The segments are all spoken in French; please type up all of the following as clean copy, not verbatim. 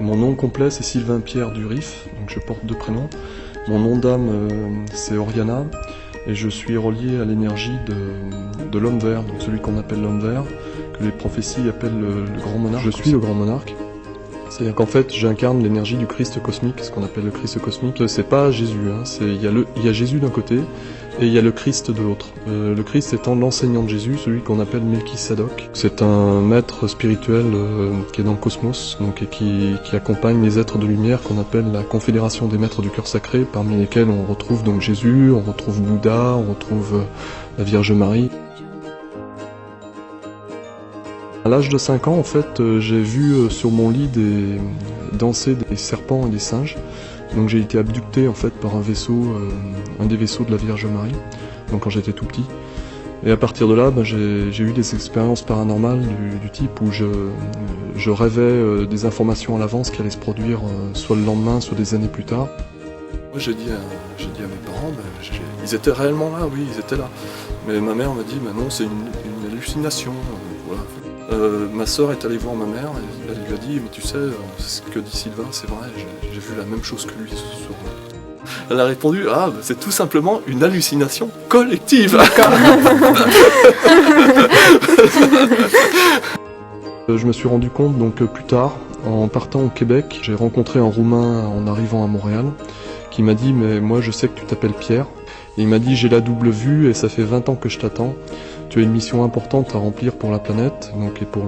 Mon nom complet c'est Sylvain Pierre Durif, donc je porte 2 prénoms. Mon nom d'âme c'est Oriana et je suis relié à l'énergie de l'homme vert, donc celui qu'on appelle l'homme vert, que les prophéties appellent le grand monarque. Je suis le grand monarque. C'est-à-dire qu'en fait j'incarne l'énergie du Christ cosmique, ce qu'on appelle le Christ cosmique. C'est pas Jésus, hein. Il y a Jésus d'un côté et il y a le Christ de l'autre. Le Christ étant l'enseignant de Jésus, celui qu'on appelle Melchisadok. C'est un maître spirituel qui est dans le cosmos, donc, et qui accompagne les êtres de lumière qu'on appelle la confédération des maîtres du cœur sacré, parmi lesquels on retrouve donc Jésus, on retrouve Bouddha, on retrouve la Vierge Marie. À l'âge de 5 ans, en fait, j'ai vu sur mon lit danser des serpents et des singes. Donc j'ai été abducté en fait par un des vaisseaux de la Vierge Marie, donc quand j'étais tout petit. Et à partir de là, j'ai eu des expériences paranormales du type où je rêvais des informations à l'avance qui allaient se produire soit le lendemain, soit des années plus tard. Moi j'ai dit à mes parents, ils étaient réellement là, oui, ils étaient là. Mais ma mère m'a dit, non, c'est une hallucination, voilà. Ma sœur est allée voir ma mère et elle lui a dit « Mais tu sais, ce que dit Sylvain, c'est vrai, j'ai vu la même chose que lui ce soir. » Elle a répondu « Ah, c'est tout simplement une hallucination collective !» Je me suis rendu compte donc plus tard, en partant au Québec, j'ai rencontré un Roumain en arrivant à Montréal qui m'a dit « Mais moi je sais que tu t'appelles Pierre. » Et il m'a dit « J'ai la double vue et ça fait 20 ans que je t'attends. Tu as une mission importante à remplir pour la planète, donc, et pour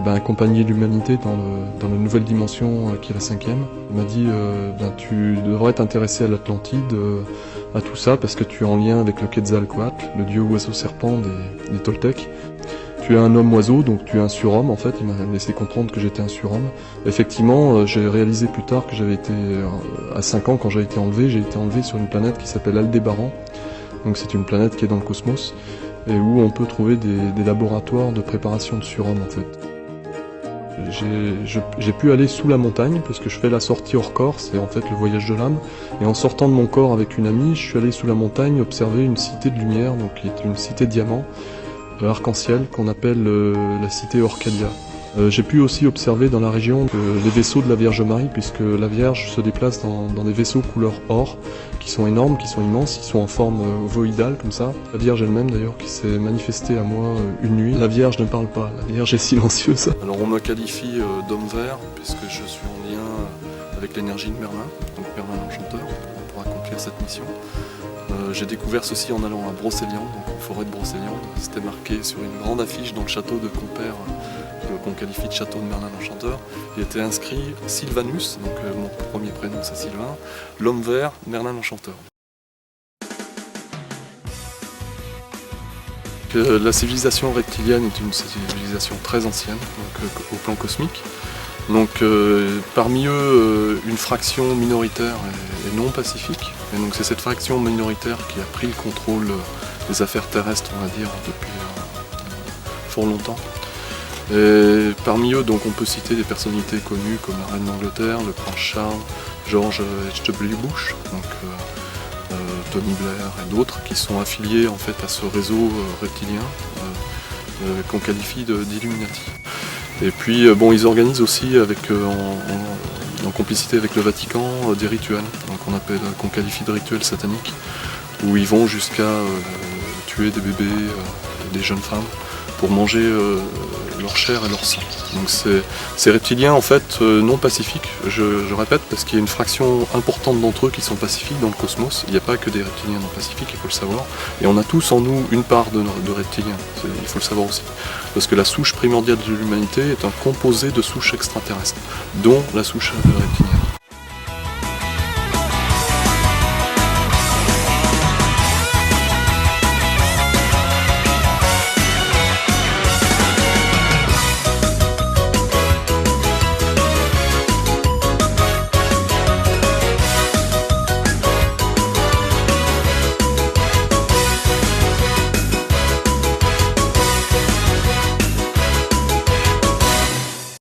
accompagner l'humanité dans la nouvelle dimension qui est la 5e. Il m'a dit tu devrais t'intéresser à l'Atlantide, à tout ça, parce que tu es en lien avec le Quetzalcoatl, le dieu oiseau-serpent des Toltecs. Tu es un homme-oiseau, donc tu es un surhomme en fait, il m'a laissé comprendre que j'étais un surhomme. Effectivement, j'ai réalisé plus tard que j'avais été, à 5 ans quand j'ai été enlevé sur une planète qui s'appelle Aldébaran. Donc c'est une planète qui est dans le cosmos et où on peut trouver des laboratoires de préparation de surhommes en fait. J'ai pu aller sous la montagne parce que je fais la sortie hors corps, c'est en fait le voyage de l'âme. Et en sortant de mon corps avec une amie, je suis allé sous la montagne observer une cité de lumière, donc qui est une cité diamant, arc-en-ciel, qu'on appelle la cité Orcadia. J'ai pu aussi observer dans la région les vaisseaux de la Vierge Marie, puisque la Vierge se déplace dans des vaisseaux couleur or, qui sont énormes, qui sont immenses, qui sont en forme ovoïdale comme ça. La Vierge elle-même d'ailleurs qui s'est manifestée à moi une nuit. La Vierge ne parle pas, la Vierge est silencieuse. Alors on me qualifie d'homme vert, puisque je suis en lien avec l'énergie de Merlin, donc Merlin l'Enchanteur, pour accomplir cette mission. J'ai découvert ceci en allant à Brocéliande, donc en forêt de Brocéliande. C'était marqué sur une grande affiche dans le château de Compère, qu'on qualifie de château de Merlin l'Enchanteur. Il était inscrit Sylvanus, donc mon premier prénom c'est Sylvain, l'homme vert, Merlin l'Enchanteur. La civilisation reptilienne est une civilisation très ancienne, donc, au plan cosmique. Donc parmi eux, une fraction minoritaire et non pacifique. Et donc c'est cette fraction minoritaire qui a pris le contrôle des affaires terrestres, on va dire, depuis fort longtemps. Et parmi eux, donc, on peut citer des personnalités connues comme la reine d'Angleterre, le prince Charles, George H.W. Bush, donc, Tony Blair et d'autres qui sont affiliés en fait à ce réseau reptilien qu'on qualifie d'Illuminati. Et puis ils organisent aussi en complicité avec le Vatican des rituels, qu'on qualifie de rituels sataniques, où ils vont jusqu'à tuer des bébés, des jeunes femmes, pour manger leur chair et leur sang. Donc ces reptiliens en fait non pacifiques, je répète, parce qu'il y a une fraction importante d'entre eux qui sont pacifiques dans le cosmos. Il n'y a pas que des reptiliens non pacifiques, il faut le savoir. Et on a tous en nous une part de reptiliens, il faut le savoir aussi. Parce que la souche primordiale de l'humanité est un composé de souches extraterrestres, dont la souche reptilienne.